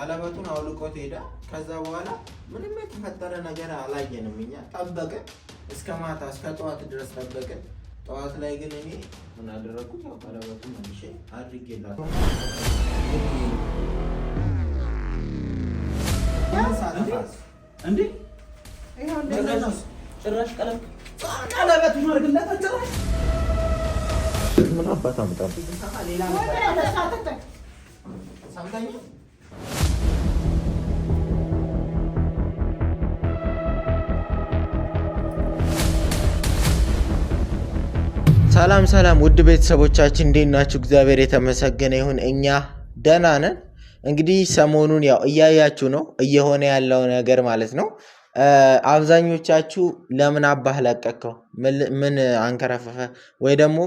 ቀለበቱን አውልቆት ሄደ። ከዛ በኋላ ምንም የተፈጠረ ነገር አላየንም። እኛ ጠበቅን እስከ ማታ እስከ ጠዋት ድረስ ጠበቅን። ጠዋት ላይ ግን እኔ ምን አደረኩት? ያው ቀለበቱን መልሼ አድርጌላታለሁ። እንዴ ጭራሽ ቀለበት ማድረግላት ጭራሽ ምን አባት አምጣው ሰላም ሰላም ውድ ቤተሰቦቻችን እንዴት ናችሁ? እግዚአብሔር የተመሰገነ ይሁን እኛ ደህና ነን። እንግዲህ ሰሞኑን ያው እያያችሁ ነው እየሆነ ያለው ነገር ማለት ነው። አብዛኞቻችሁ ለምን አባህ ለቀቀው ምን አንከረፈፈ ወይ ደግሞ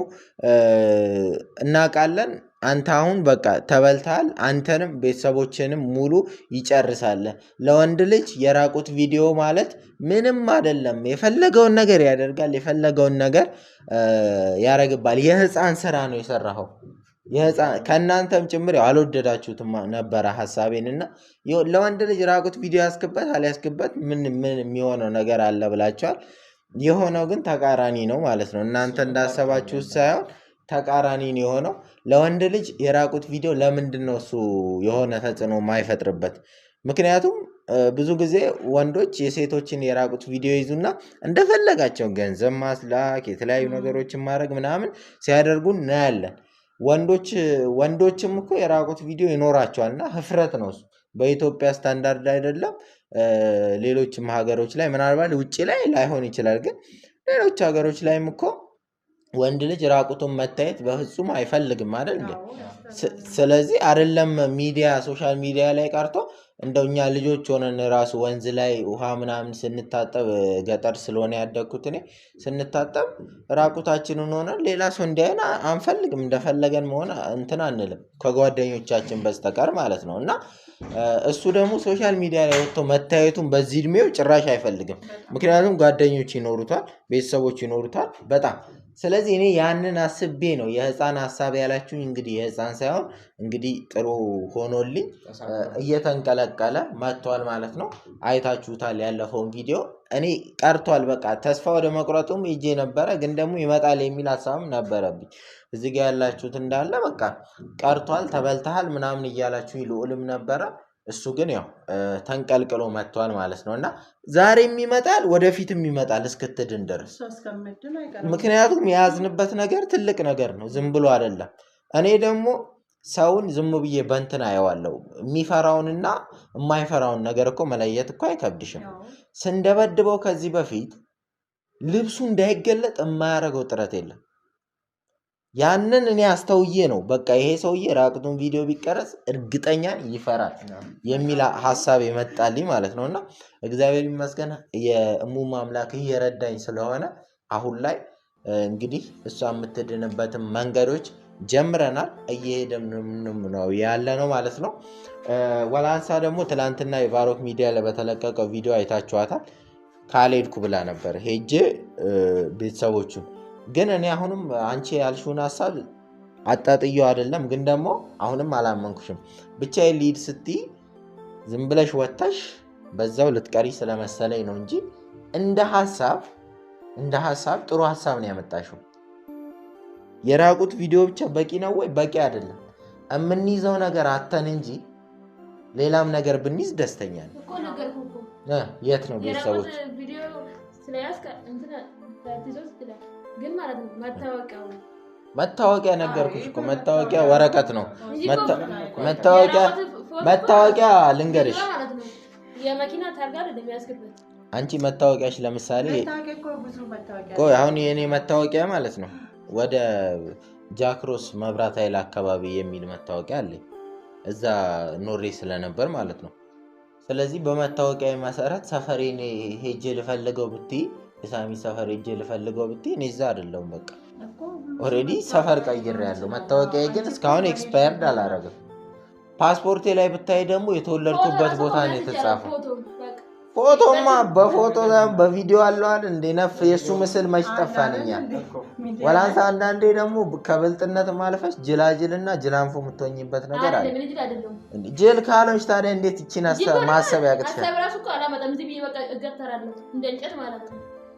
እናውቃለን አንተ አሁን በቃ ተበልተሃል፣ አንተንም ቤተሰቦችንም ሙሉ ይጨርሳል። ለወንድ ልጅ የራቁት ቪዲዮ ማለት ምንም አይደለም። የፈለገውን ነገር ያደርጋል፣ የፈለገውን ነገር ያረግባል። የህፃን ስራ ነው የሰራኸው። ከእናንተም ጭምር አልወደዳችሁትም ነበረ ሀሳቤን እና ለወንድ ልጅ ራቁት ቪዲዮ ያስገባት አልያስገባት ምን የሚሆነው ነገር አለ ብላችኋል። የሆነው ግን ተቃራኒ ነው ማለት ነው። እናንተ እንዳሰባችሁት ሳይሆን ተቃራኒ ነው የሆነው። ለወንድ ልጅ የራቁት ቪዲዮ ለምንድን ነው እሱ የሆነ ተጽዕኖ የማይፈጥርበት? ምክንያቱም ብዙ ጊዜ ወንዶች የሴቶችን የራቁት ቪዲዮ ይዙና እንደፈለጋቸው ገንዘብ ማስላክ የተለያዩ ነገሮችን ማድረግ ምናምን ሲያደርጉ እናያለን። ወንዶችም እኮ የራቁት ቪዲዮ ይኖራቸዋልና ህፍረት ነው እሱ። በኢትዮጵያ ስታንዳርድ አይደለም። ሌሎችም ሀገሮች ላይ ምናልባት ውጭ ላይ ላይሆን ይችላል፣ ግን ሌሎች ሀገሮች ላይም እኮ ወንድ ልጅ ራቁቱን መታየት በፍጹም አይፈልግም አይደል እንዴ? ስለዚህ አይደለም ሚዲያ ሶሻል ሚዲያ ላይ ቀርቶ እንደኛ ልጆች ሆነን ራሱ ወንዝ ላይ ውሃ ምናምን ስንታጠብ ገጠር ስለሆነ ያደግኩት እኔ ስንታጠብ ራቁታችንን ሆነን ሌላ ሰው እንዲያየን አንፈልግም። እንደፈለገን መሆን እንትን አንልም ከጓደኞቻችን በስተቀር ማለት ነው። እና እሱ ደግሞ ሶሻል ሚዲያ ላይ ወጥቶ መታየቱን በዚህ እድሜው ጭራሽ አይፈልግም። ምክንያቱም ጓደኞች ይኖሩታል፣ ቤተሰቦች ይኖሩታል በጣም። ስለዚህ እኔ ያንን አስቤ ነው የህፃን ሀሳብ ያላችሁኝ። እንግዲህ የህፃን ሳይሆን እንግዲህ ጥሩ ሆኖልኝ እየተንቀለቀለ መጥቷል ማለት ነው። አይታችሁታል ያለፈውን ቪዲዮ። እኔ ቀርቷል በቃ ተስፋ ወደ መቁረጡም ሄጄ ነበረ፣ ግን ደግሞ ይመጣል የሚል ሀሳብም ነበረብኝ። እዚህ ጋር ያላችሁት እንዳለ በቃ ቀርቷል ተበልተሃል ምናምን እያላችሁ ልዑልም ነበረ። እሱ ግን ያው ተንቀልቅሎ መጥቷል ማለት ነው። እና ዛሬም ይመጣል ወደፊትም ይመጣል እስክትድን ድረስ። ምክንያቱም የያዝንበት ነገር ትልቅ ነገር ነው፣ ዝም ብሎ አይደለም። እኔ ደግሞ ሰውን ዝም ብዬ በእንትን አየዋለሁ። የሚፈራውንና የማይፈራውን ነገር እኮ መለየት እኮ አይከብድሽም። ስንደበድበው ከዚህ በፊት ልብሱ እንዳይገለጥ የማያደርገው ጥረት የለም። ያንን እኔ አስተውዬ ነው በቃ ይሄ ሰውዬ ራቁቱን ቪዲዮ ቢቀረጽ እርግጠኛ ይፈራል የሚል ሀሳብ የመጣልኝ ማለት ነው። እና እግዚአብሔር ይመስገን የእሙማ አምላክ እየረዳኝ ስለሆነ አሁን ላይ እንግዲህ እሷ የምትድንበትን መንገዶች ጀምረናል፣ እየሄድን ነው ያለ ነው ማለት ነው። ወላንሳ ደግሞ ትላንትና የባሮክ ሚዲያ ላይ በተለቀቀው ቪዲዮ አይታችኋታል። ካልሄድኩ ብላ ነበር። ሄጄ ቤተሰቦቹን ግን እኔ አሁንም አንቺ ያልሽውን ሀሳብ አጣጥየው አይደለም፣ ግን ደግሞ አሁንም አላመንኩሽም። ብቻዬን ልሂድ ስትይ ዝም ብለሽ ወጥተሽ በዛው ልትቀሪ ስለመሰለኝ ነው እንጂ እንደ ሀሳብ ጥሩ ሀሳብ ነው ያመጣሽው። የራቁት ቪዲዮ ብቻ በቂ ነው ወይ? በቂ አይደለም። የምንይዘው ነገር አተን እንጂ ሌላም ነገር ብንይዝ ደስተኛ ነው። የት ነው ቤተሰቦች ግን ማለት ነው መታወቂያ ነገርኩሽ እኮ መታወቂያ ወረቀት ነው። መታወቂያ ልንገርሽ፣ የመኪና ታርጋ አይደለም ያስገባት። አንቺ መታወቂያሽ ለምሳሌ ቆይ አሁን የኔ መታወቂያ ማለት ነው ወደ ጃክሮስ መብራት ኃይል አካባቢ የሚል መታወቂያ አለኝ። እዛ ኖሬ ስለነበር ማለት ነው። ስለዚህ በመታወቂያ መሰረት ሰፈሬን ሄጄ ልፈልገው ብትይ የሳሚ ሰፈር ሄጄ ልፈልገው ብትይ እኔ እዛ አይደለሁም። በቃ ኦልሬዲ ሰፈር ቀይሬያለሁ። መታወቂያ ግን እስካሁን ኤክስፓየርድ አላረገም። ፓስፖርቴ ላይ ብታይ ደግሞ የተወለድኩበት ቦታ ነው የተጻፈው። ፎቶማ በፎቶ በቪዲዮ አለዋል እንደ ነፍ የሱ ምስል መች ጠፋንኛል። ወላንሳ አንዳንዴ ደግሞ ከብልጥነት ማለፈሽ ጅላጅልና ጅላንፎ የምትሆኝበት ነገር አለ። ጅል ካሎች ታዲያ እንዴት እቺን ማሰብ ያቅትሻል?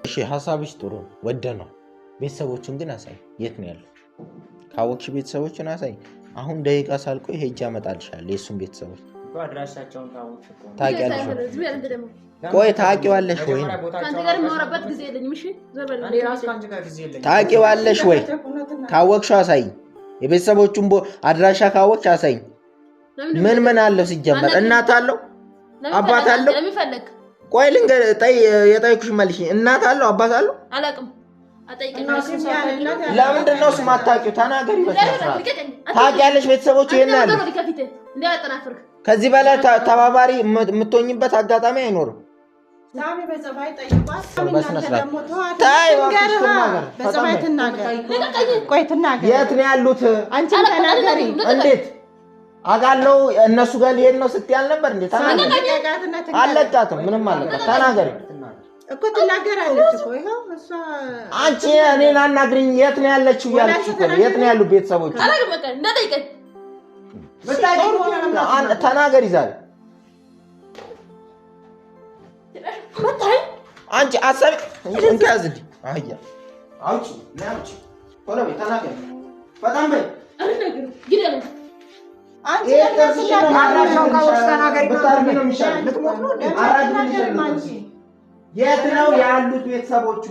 እሺ ሐሳብሽ ጥሩ ወደ ነው። ቤተሰቦቹን ግን አሳይ። የት ነው ያለው? ካወቅሽ ቤተሰቦቹን አሳይ። አሁን ደቂቃ ሳልቆይ ሄጄ አመጣልሻለሁ የሱን ቤተሰቦች። አድራሻቸውን ካወቅሽ ታውቂያለሽ? ቆይ ታውቂዋለሽ ወይ? ታውቂዋለሽ ወይ? ካወቅሽው አሳይ። የቤተሰቦቹን አድራሻ ካወቅሽ አሳይ። ምን አለው ሲጀመር? እናት አለው? አባት አለው? ቆይ የጠየኩሽ መልሽ። እናት አለው? አባት አለው? አላውቅም። ለምንድን ነው ስም አታውቂው? ተናገሪ። ታውቂያለሽ ቤተሰቦቹ የት ነው ያሉት? ከዚህ በላይ ተባባሪ የምትሆኝበት አጋጣሚ አይኖርም። የት ነው ያሉት? እንዴት አውቃለሁ? እነሱ ጋር ሊሄድ ነው ስትይ አልነበር እንዴ? ተናገሪ። አለቃትም ምንም አለቃት። ተናገሪ እኮ ትናገራለች እኮ ይሄው እሷ። አንቺ እኔን አናግሪኝ። የት ነው ያለችው ያለች እኮ ነው። የት ነው ያሉት ቤተሰቦች? ተናገሪ ዛሬ። አንቺ አሰብ እንካዝልኝ። አያ አውጪ ናውጪ ቶሎ በይ ተናገሪ። በጣም በይ አንቺ የት ነው ያሉት ቤተሰቦቹ?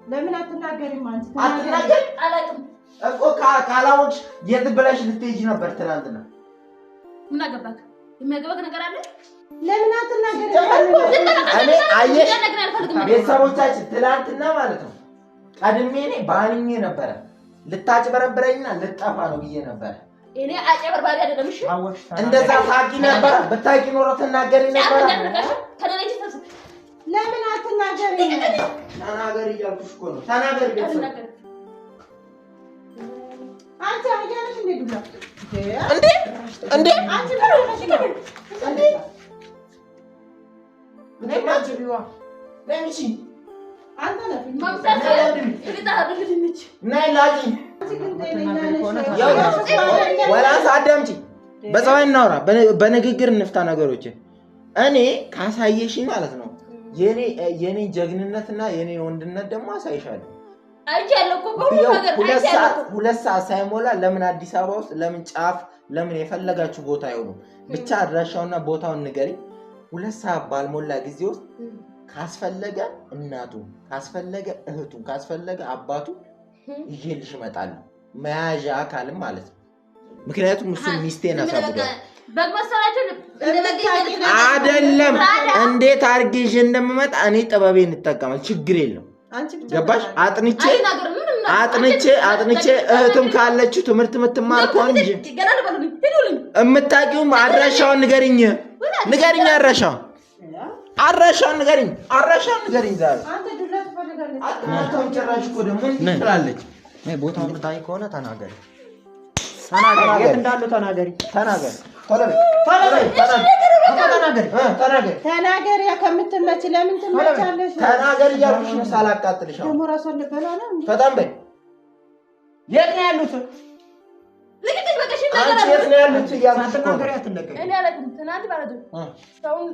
ለምን አትናገሪም? አንቺ አትናገሪ። አላውቅም እኮ ካላወቅሽ የት ብለሽ ልትሄጂ ነበር ትናንትና? ምን አገባክ? የሚያገባክ ነገር አለ? ለምን አትናገሪ? እኔ አየሽ ቤተሰቦቻችን ትናንትና ማለት ነው ቀድሜ እኔ ባንኜ ነበረ። ልታጭበረብረኝና ልጠፋ ነው ብዬ ነበረ። እኔ አጭበርባሪ አይደለም። እሺ እንደዛ ታቂ ነበር። ብታቂ ኖሮ ትናገሪ ነበር። ለምን አትናገሪ? ተናገሪ እያልኩሽ እኮ ነው። ተናገሪ ቤተሰብ። አንቺ አያለሽ እንዴ ዱላ እንዴ አንቺ ታረሽ እንዴ ነማጅሪዋ ለሚቺ አንተ ነህ ማምጣት ልታደርግልኝ ናይ ላጂ ወላስ አዳምጪ። በፀባይ እናውራ፣ በንግግር እንፍታ ነገሮችን። እኔ ካሳየሽኝ ማለት ነው የኔ ጀግንነትና የኔ ወንድነት ደግሞ አሳይሻለሁ። አይቻለሁ እኮ በሁሉ ነገር አይቻለሁ። ሁለት ሰዓት ሳይሞላ ለምን አዲስ አበባ ውስጥ ለምን ጫፍ ለምን የፈለጋችሁ ቦታ አይሆኑም? ብቻ አድራሻውና ቦታውን ንገሪ። ሁለት ሰዓት ባልሞላ ጊዜ ውስጥ ካስፈለገ እናቱ ካስፈለገ እህቱ ካስፈለገ አባቱ ይዤልሽ እመጣለሁ። መያዣ አካልም ማለት ነው። ምክንያቱም እሱ ሚስቴን አሳብዷል። በመሰላችሁ አይደለም እንዴት አርግሽ እንደምመጣ እኔ ጥበቤን እንጠቀማል። ችግር የለም። ገባሽ? አጥንቼ እህትም ካለችው ትምህርት የምትማር ከሆነ እንጂ እምታውቂውም አድራሻውን ንገሪኝ። አድራሻውን ንገሪኝ ዛሬ። አንተ ጭራሽ እኮ ደግሞ እንትን ትላለች። ቦታው ምታይ ከሆነ ተናገሪ። የት እንዳሉ ተናገሪ። ተናገሪ። ከምትመች ለምን ትመቻለሽ? ተናገሪ እያልኩሽ ነው ሳላቃጥልሽ። ደግሞ እራሷን ልበላ ነው። በጣም በይ። የት ነው ያሉት? አንቺ የት ነው ያሉት እያልኩሽ ነው። ተናገሪ። አትነገሪ። እኔ አላውቅም። ትናንት ማለት ነው ሰውን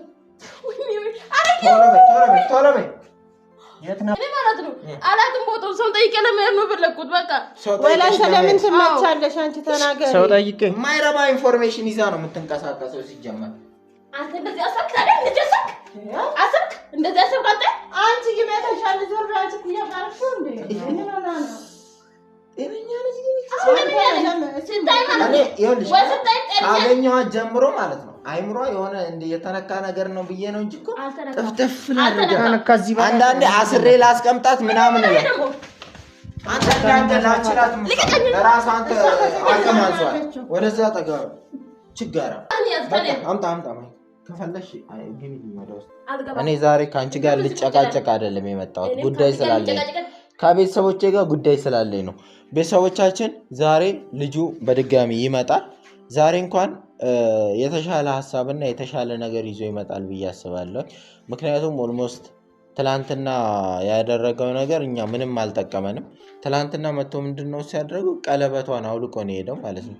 ቶሎ በይ። የት ነው? እኔ ማለት ነው አላውቅም። ቦታው ሰው ጠይቄ ለመሄድ ነው የፈለኩት። በቃ ወላንተ ለምን ትመቻለሽ? አንቺ ተናገሪ። ሰው ጠይቄ የማይረባ ኢንፎርሜሽን ይዛ ነው የምትንቀሳቀሰው ሲጀመር። አንተ እንደዚህ አሰብክ አይደል? እንደዚህ አሰብክ አንተ። አንቺ ይመታሻል። ዞር ብላ አንቺ ኩያታርኩ እንዴ ምን ሆና ነው? ጤነኛ ልጅ ካገኘኋት ጀምሮ ማለት ነው አይምሯ የሆነ የተነካ ነገር ነው ብዬ ነው እንጂ እኮ ጥፍጥፍ አንዳንዴ አስሬ ላስቀምጣት ምናምን ነው። አንተ ያንገላችላት ለራሷ አንተ አቀማንሷል። ወደዛ ጠጋ ችጋራ አምጣ ከፈለሽ ግቢ ወደ ውስጥ። እኔ ዛሬ ካንቺ ጋር ልጨቃጨቅ አይደለም የመጣሁት፣ ጉዳይ ስላለኝ ከቤተሰቦቼ ጋር ጉዳይ ስላለኝ ነው። ቤተሰቦቻችን ዛሬ ልጁ በድጋሚ ይመጣል። ዛሬ እንኳን የተሻለ ሀሳብና የተሻለ ነገር ይዞ ይመጣል ብዬ አስባለሁ። ምክንያቱም ኦልሞስት ትላንትና ያደረገው ነገር እኛ ምንም አልጠቀመንም። ትላንትና መጥቶ ምንድነው ሲያደርጉ ቀለበቷን አውልቆ ነው ሄደው ማለት ነው።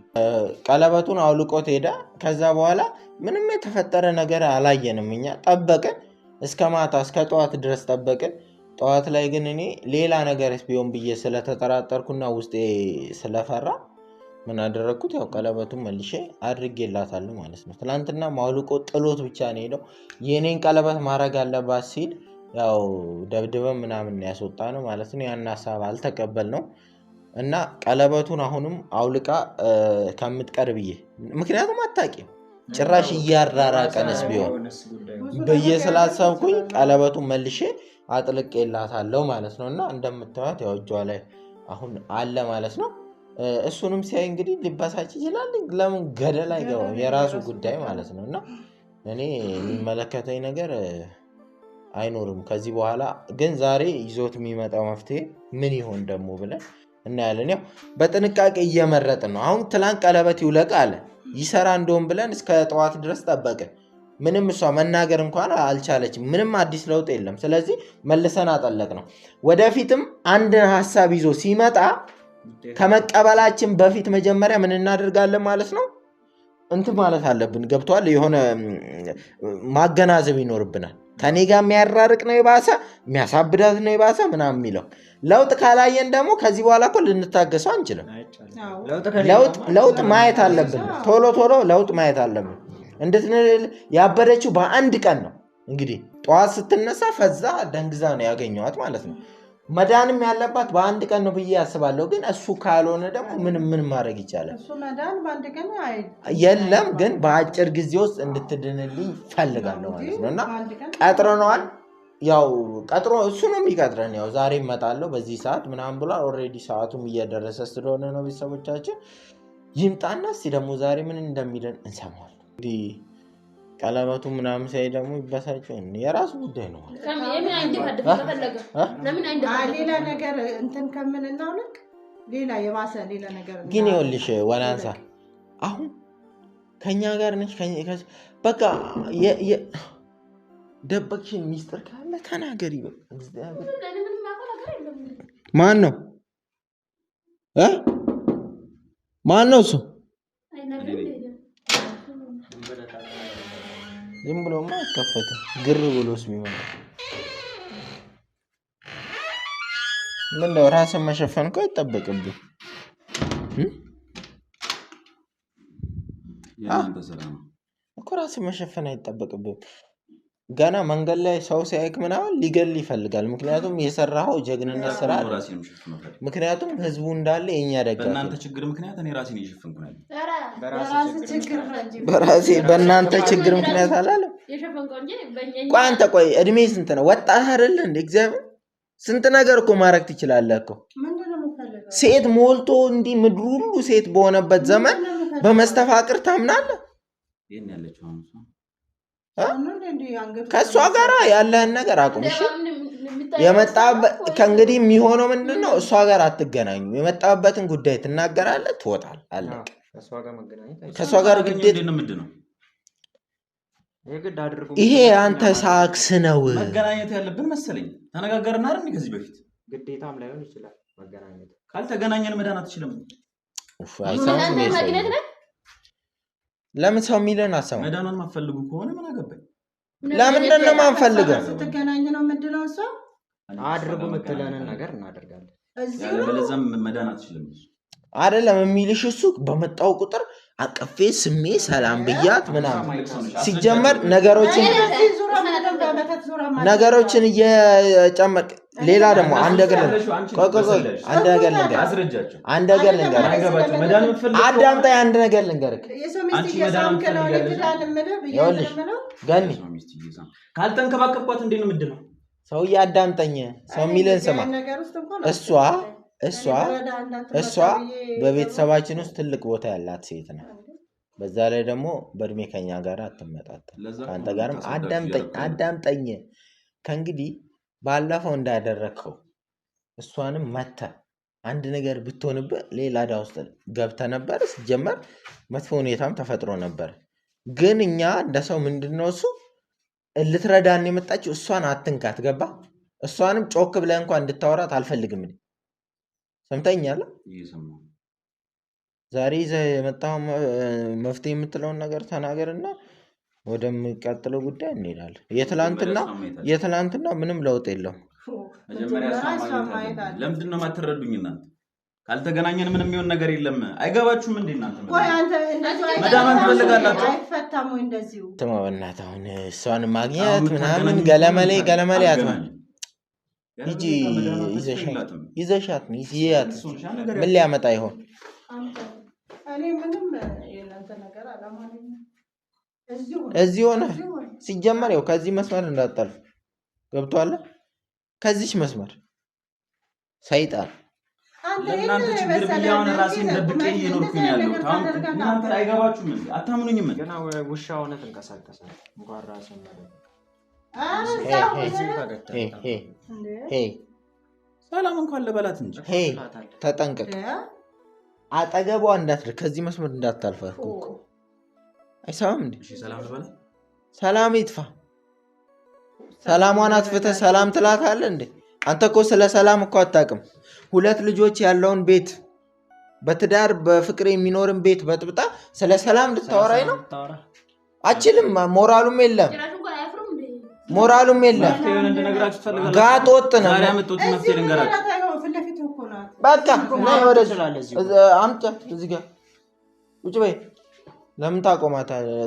ቀለበቱን አውልቆት ሄዳ። ከዛ በኋላ ምንም የተፈጠረ ነገር አላየንም። እኛ ጠበቅን እስከ ማታ እስከ ጠዋት ድረስ ጠበቅን። ጠዋት ላይ ግን እኔ ሌላ ነገርስ ቢሆን ብዬ ስለተጠራጠርኩና ውስጤ ስለፈራ ምን አደረግኩት? ያው ቀለበቱን መልሼ አድርጌላታለሁ ማለት ነው። ትላንትና አውልቆ ጥሎት ብቻ ነው ሄደው። የኔን ቀለበት ማድረግ አለባት ሲል ያው ደብድበን ምናምን ያስወጣ ነው ማለት ነው። ያን ሀሳብ አልተቀበልነው እና ቀለበቱን አሁንም አውልቃ ከምትቀር ብዬ ምክንያቱም አታውቂም ጭራሽ እያራራቀንስ ቢሆን ብዬ ስላሰብኩኝ ቀለበቱን መልሼ አጥልቄላታለሁ ማለት ነው። እና እንደምታዩት ያው እጇ ላይ አሁን አለ ማለት ነው። እሱንም ሲያይ እንግዲህ ሊበሳጭ ይችላል። ለምን ገደል አይገባም? የራሱ ጉዳይ ማለት ነው። እና እኔ የሚመለከተኝ ነገር አይኖርም ከዚህ በኋላ። ግን ዛሬ ይዞት የሚመጣው መፍትሄ ምን ይሆን ደግሞ ብለን እናያለን። ያው በጥንቃቄ እየመረጥን ነው። አሁን ትላንት ቀለበት ይውለቅ አለ ይሰራ እንደውም ብለን እስከ ጠዋት ድረስ ጠበቅን። ምንም እሷ መናገር እንኳን አልቻለችም። ምንም አዲስ ለውጥ የለም። ስለዚህ መልሰን አጠለቅ ነው። ወደፊትም አንድ ሀሳብ ይዞ ሲመጣ ከመቀበላችን በፊት መጀመሪያ ምን እናደርጋለን ማለት ነው? እንትን ማለት አለብን። ገብቷል? የሆነ ማገናዘብ ይኖርብናል። ከኔ ጋር የሚያራርቅ ነው የባሰ የሚያሳብዳት ነው የባሰ ምናምን የሚለው ለውጥ ካላየን ደግሞ ከዚህ በኋላ እኮ ልንታገሰው አንችልም። ለውጥ ማየት አለብን። ቶሎ ለውጥ ማየት አለብን። ያበደችው በአንድ ቀን ነው። እንግዲህ ጠዋት ስትነሳ ፈዛ ደንግዛ ነው ያገኘዋት ማለት ነው። መዳንም ያለባት በአንድ ቀን ነው ብዬ ያስባለሁ። ግን እሱ ካልሆነ ደግሞ ምን ማድረግ ይቻላል? የለም ግን በአጭር ጊዜ ውስጥ እንድትድንልኝ ፈልጋለሁ ማለት ነው። እና ቀጥረነዋል። ያው ቀጥሮ እሱ ነው የሚቀጥረን። ያው ዛሬ እመጣለሁ በዚህ ሰዓት ምናምን ብሏል። ኦልሬዲ ሰዓቱም እየደረሰ ስለሆነ ነው። ቤተሰቦቻችን ይምጣና እስኪ ደግሞ ዛሬ ምን እንደሚለን እንሰማዋለን። እንግዲህ ቀለበቱ ምናምን ሳይ ደግሞ ይበሳጨው የራሱ ጉዳይ ነው። ሌላ ነገር እንትን ከምንናው ልክ ሌላ የባሰ ሌላ ነገር ግን ይኸውልሽ ወላንሳ አሁን ከኛ ጋር ነች። በቃ ደበቅሽን ሚስጥር ካለ ተናገሪ። ማን ነው ማን ነው እሱ? ዝም ብሎማ አይከፈትም። ግር ብሎስ ቢሆን ምነው ራስን መሸፈን እኮ አይጠበቅብህ እኮ ራስን መሸፈን አይጠበቅብህ። ገና መንገድ ላይ ሰው ሲያይክ ምናምን ሊገል ይፈልጋል። ምክንያቱም የሰራኸው ጀግንነት ስራ አለ። ምክንያቱም ህዝቡ እንዳለ የኛ ደጋፊ በእናንተ ችግር ምክንያት እኔ ራሴን እየሸፈንኩ ነው። በእናንተ ችግር ምክንያት አላለም። ቆይ አንተ ቆይ እድሜ ስንት ነው? ወጣት አይደለ እንደ እግዚአብሔር ስንት ነገር እኮ ማድረግ ትችላለህ እኮ። ሴት ሞልቶ እንዲህ ምድሩ ሁሉ ሴት በሆነበት ዘመን በመስተፋቅር ታምናለህ? ይሄን ያለችው ከእሷ ጋር ያለህን ነገር አቁም። እሺ ከእንግዲህ የሚሆነው ምንድን ነው? እሷ ጋር አትገናኙ። የመጣበትን ጉዳይ ትናገራለህ፣ ትወጣል። አለቅ ከእሷ ጋር ግዴታ ይሄ አንተ ሳክስ ነው። መገናኘት ያለብን መሰለኝ። ተነጋገርን አይደል? ከዚህ በፊት ግዴታም ላይሆን ይችላል መገናኘት። ካልተገናኘን መዳን አትችልም። ለምን ሰው የሚለን አሰማ? መዳኗን ማፈልጉ ከሆነ ምን አገባኝ? ለምንድን ነው የማንፈልገው? ስትገናኝ ነው ምንድነው እሷ አድርጉ የምትለንን ነገር እናደርጋለን። ያለበለዚያም መዳን አትችልም። አይደለም የሚልሽ እሱ በመጣው ቁጥር አቀፌ ስሜ ሰላም ብያት ምናምን ሲጀመር ነገሮችን እየጨመቅ ሌላ ደግሞ አንድ ነገር ልንገርህ ገኒ ካልተንከባከብኳት እንዴት ነው ምንድነው? ሰውዬ አዳምጠኝ። ሰው የሚልን ስማ። እሷ በቤተሰባችን ውስጥ ትልቅ ቦታ ያላት ሴት ነው። በዛ ላይ ደግሞ በእድሜ ከኛ ጋር አትመጣጣም። ከአንተ ጋርም አዳምጠኝ። ከእንግዲህ ባለፈው እንዳደረግከው እሷንም መተህ አንድ ነገር ብትሆንብህ ሌላ ዕዳ ውስጥ ገብተህ ነበር። ሲጀመር መጥፎ ሁኔታም ተፈጥሮ ነበር። ግን እኛ እንደ ሰው ምንድነው እሱ ልትረዳን የመጣችው እሷን አትንካት። ገባ? እሷንም ጮክ ብለህ እንኳን እንድታወራት አልፈልግም። ሰምተኛል። እየሰማሁ ዛሬ ይዘህ የመጣው መፍትሄ የምትለውን ነገር ተናገርና ወደሚቀጥለው ጉዳይ እንሄዳለን። የትላንትና ምንም ለውጥ የለውም። መጀመሪያ እሷን ማየት አለ። ለምንድን ነው የማትረዱኝ እናንተ? ካልተገናኘን ምንም የሚሆን ነገር የለም። አይገባችሁም እንዴ እናንተ? ቆይ አንተ እንደዚህ መዳማን ትፈልጋላችሁ? አይፈታም ወይ እንደዚሁ? ስማ በእናትህ አሁን እሷን ማግኘት ምናምን ገለመሌ አትበል። ሂጂ ይዘሻት ነው ይዘያት። ምን ሊያመጣ ይሆን? እኔ ምንም የእናንተ ነገር አላማለኝም። እዚህ ሆነ ሲጀመር ያው ከዚህ መስመር እንዳታልፍ ገብቶሃል? ከዚህች መስመር ሰይጣን ለእናንተ ችግር ብያውን ራሴን ደብቄ እየኖርኩኝ ያለው እናንተ አይገባችሁም እንዴ? አታምኑኝም እንዴ? ገና ውሻ ሆነ ተንቀሳቀሳል። እንኳን ራስን ማለት ሰላም እንኳን ለበላት እንጂ ተጠንቀቅ። አጠገቧ እንዳትደርስ ከዚህ መስመር እንዳታልፍ እኮ አይሰማም እንዴ? ሰላም ለበላት። ሰላም ይጥፋ። ሰላሟን አጥፍተህ ሰላም ትላታለህ እንዴ? አንተ እኮ ስለ ሰላም እኮ አታውቅም። 2 ልጆች ያለውን ቤት በትዳር በፍቅር የሚኖርን ቤት በጥብጣ ስለ ሰላም ልታወራኝ ነው? አችልም። ሞራሉም የለም። ጋጥ ወጥ ነው። በቃ ነይ ወደዚህ አምጫት። እዚህ ጋር ቁጭ በይ። ለምን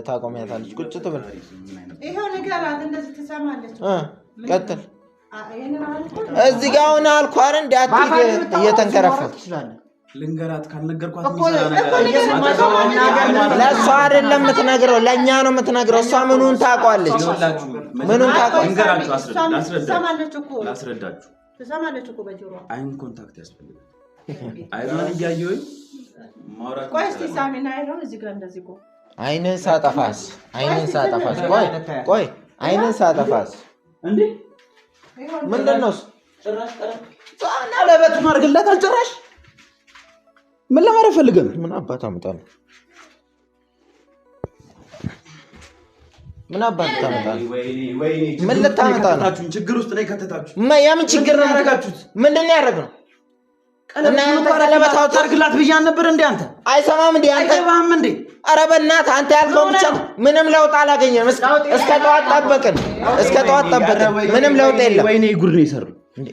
ታቆሚያታለች? ቁጭ ትብል። ይሄው ንገራት፣ እንደዚህ ትሰማለች። ቀጥል። እዚህ ጋር ሆነ አልኩ አይደል? እንዴ አትይዝ እየተንከረፈች ልንገራት። ካልነገርኳት ለእሷ አይደለም የምትነግረው፣ ለእኛ ነው የምትነግረው። እሷ ምኑን ታውቋለች? ምኑን ታውቋለች? ላስረዳችሁ። ትሰማለች እኮ በጆሮ። አይን ኮንታክት ያስፈልጋል። አይኗን እያየሁኝ ማውራት። ቆይ እስኪ ሳሚና አይሆን እዚህ ጋር እንደዚህ ቆይ። አይንህን ሳጠፋስ ቆይ አይንህን ሳጠፋስ እንዴ ምንድን ነው? ጭራሽ ቀለበቱን አድርግላታል። ጭራሽ ምን ለማድረግ ፈልገህ ነው? ምን አባት አመጣለሁ? ምን አባት ታመጣለህ? ምን ልታመጣ ነው? ችግር ውስጥ ነው የከተታችሁ። የምን ችግር ነው ያደረጋችሁት? ምንድን ነው ያደረግነው? ቀለበት አድርግላት ብያለሁ ነበር እንዴ? አንተ አይሰማም እንዴ? አንተ አይገባህም እንዴ? ኧረ በእናትህ አንተ ያልከው ብቻ ምንም ለውጥ አላገኘንም። እስከ ጠዋት ጠበቅን። ምንም ለውጥ የለም። ወይኔ ጉድ ነው የሰሩ።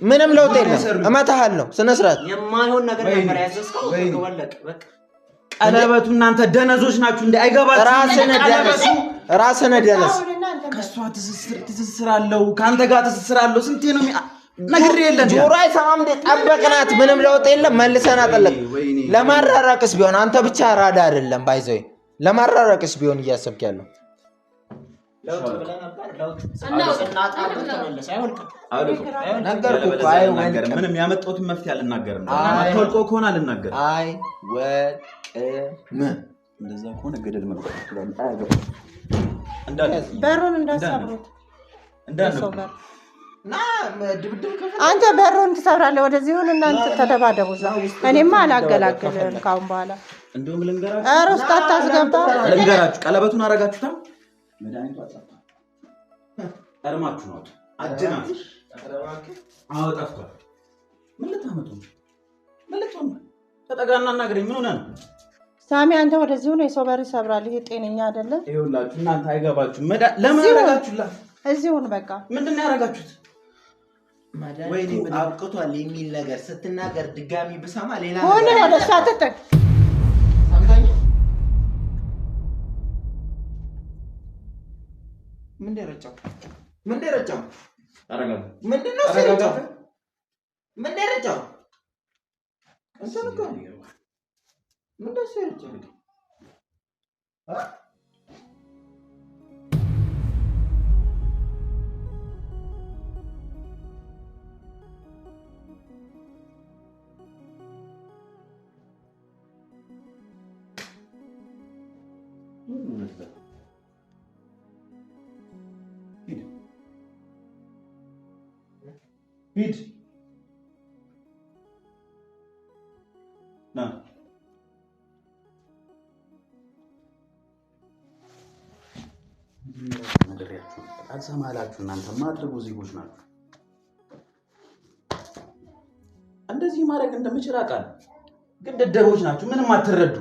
ምንም ለውጥ የለም። እመታሃለሁ። ስነ ስርዓት የማይሆን ነገር ነበር ያዘዝከው። በቃ ቀለበቱ እናንተ ደነዞች ናችሁ እንዴ? አይገባችሁም። ራስህን ደነዝ። ከሷ ትስስር አለው፣ ከአንተ ጋር ትስስር አለው። ስንቴ ነው ነግሬ የለን ጆሮ አይሰማም እንዴ? ጠበቅናት። ምንም ለውጥ የለም። መልሰን አጠለቅ። ለማራራቅስ ቢሆን አንተ ብቻ ራዳ አይደለም ባይዘይ ለማራራቅስ ቢሆን እያሰብክ ያለው ለውጥ ብለህ ነበር። ለውጥ እናጣብህ ተመለሰ። አይወልቅም። ነገርኩህ እኮ አይወልቅም። ምንም ያመጣሁትን መፍትሄ አልናገርም። አትወልቆ ከሆነ አልናገርም። አይወልቅም። እንደዛ ከሆነ ገደል መግባት ትችላለህ። አያገባም። በሩን እንዳሰብሩት እንዳለ አንተ በሩን ትሰብራለህ። ወደዚህ ሆነ እናንተ ተደባደቡ። እኔማ አላገላግልም ካሁን በኋላ። እንደውም ልንገራችሁ። ኧረ ውስጥ አታስገባ። ልንገራችሁ። ቀለበቱን አረጋችሁታ። መድኃኒቱ አጠፋ። ቀርማችሁ ነው አድናት። አዎ ጠፍቷል። ምን ልታመጡ? ምን ልትሆን? ተጠጋና እናግረኝ። ምን ሆነ ነው? ሳሚ አንተ ወደዚህ ሆነ የሰው በር ይሰብራል። ይሄ ጤነኛ አይደለም። ይኸውላችሁ እናንተ አይገባችሁም። ለምን አረጋችሁላት? እዚህ ሆነ በቃ። ምንድን ነው ያረጋችሁት? ወይኔ አብቅቷል የሚል ነገር ስትናገር ድጋሚ ብሰማ ሌላ ሆነ ወደ እሷ አትጠቅ። ምንድን ረጫው? አረጋጋ። ምንድን ነው ረጫው? ምንድን ረጫው? እንትን እኮ ምንድን ረጫው? ሂድ ብያችሁ አልሰማላችሁ እናንተ ማድረጉ ዜጎች ናችሁ እንደዚህ ማድረግ እንደምችል አውቃለሁ ግን ደደቦች ናችሁ ምንም አትረዱ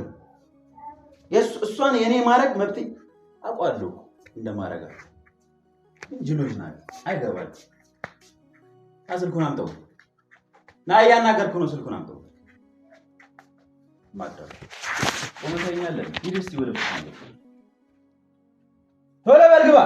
እሷን የኔ ማድረግ መብት አውቃለሁ እንደማረጋችሁ ጅሎች ናችሁ አይገባችሁ ስልኩን አምጣው ና ያናገርኩ ነው ስልኩን አምጣው ማዳው ቆመተኛለን ይልስቲ ወደ ፍቅር ቶሎ በል ግባ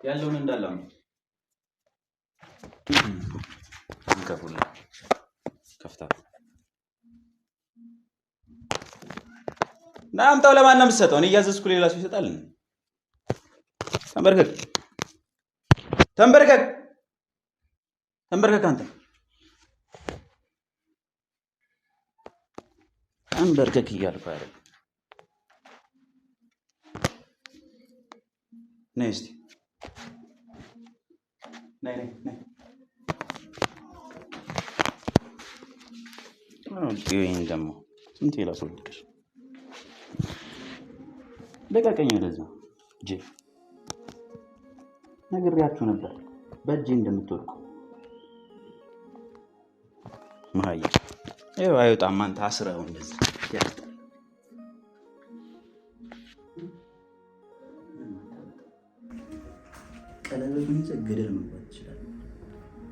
ያለውን እንዳለው ነው እንከፉላ ከፍታ ናምጣው ለማን ነው የምትሰጠው እኔ ያዘዝኩ ሌላ ሰው ይሰጣል ተንበርከክ አንተ ተንበርከክ እያልኩ አይደል ነይ እስቲ ነይ ይሄን ደግሞ ስንት ይላስወልድሽ ለቀቀኝ ለዛ ጂ ነግሬያችሁ ነበር በእጄ እንደምትወድቁ ማይ ይሄው አይወጣም አንተ አስረው እንደዚህ ያስጠ ቀለበቱን ገደል መግባት ይችላል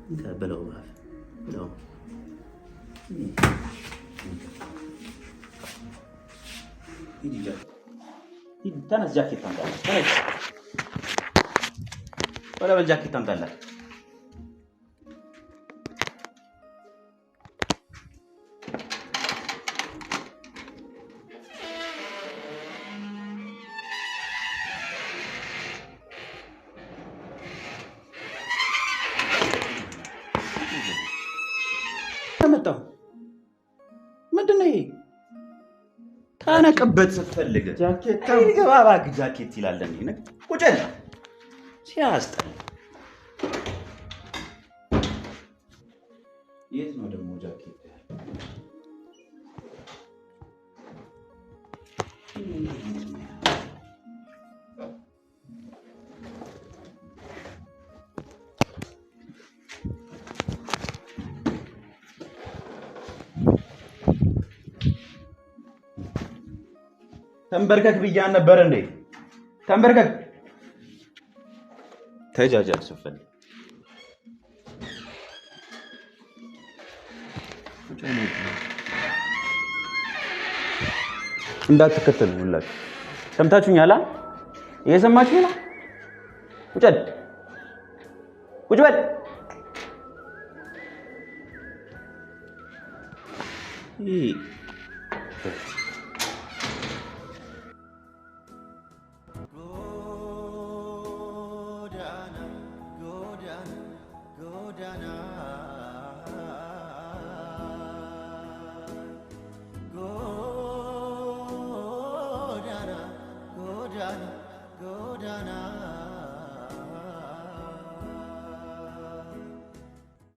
እንታ በለው ባፍ በለው ይሄ ተነስ ጃኬት ታንጣለህ ተነስ ወላ በጃኬት ታንጣለህ መጣው ምንድነው ይሄ ታነቀበት ስትፈልግ ጃኬት ይገባባክ ጃኬት ይላል እንዴ ቁጭል ሲያስጠላ የት ነው ደግሞ ጃኬት ተንበርከክ ብያን ነበር እንዴ ተንበርከክ ተጃጃል ስትፈልግ እንዳትከተሉ ሁላችሁ ሰምታችሁኛል እየሰማችሁ ነው ቁጭ በል ይሄ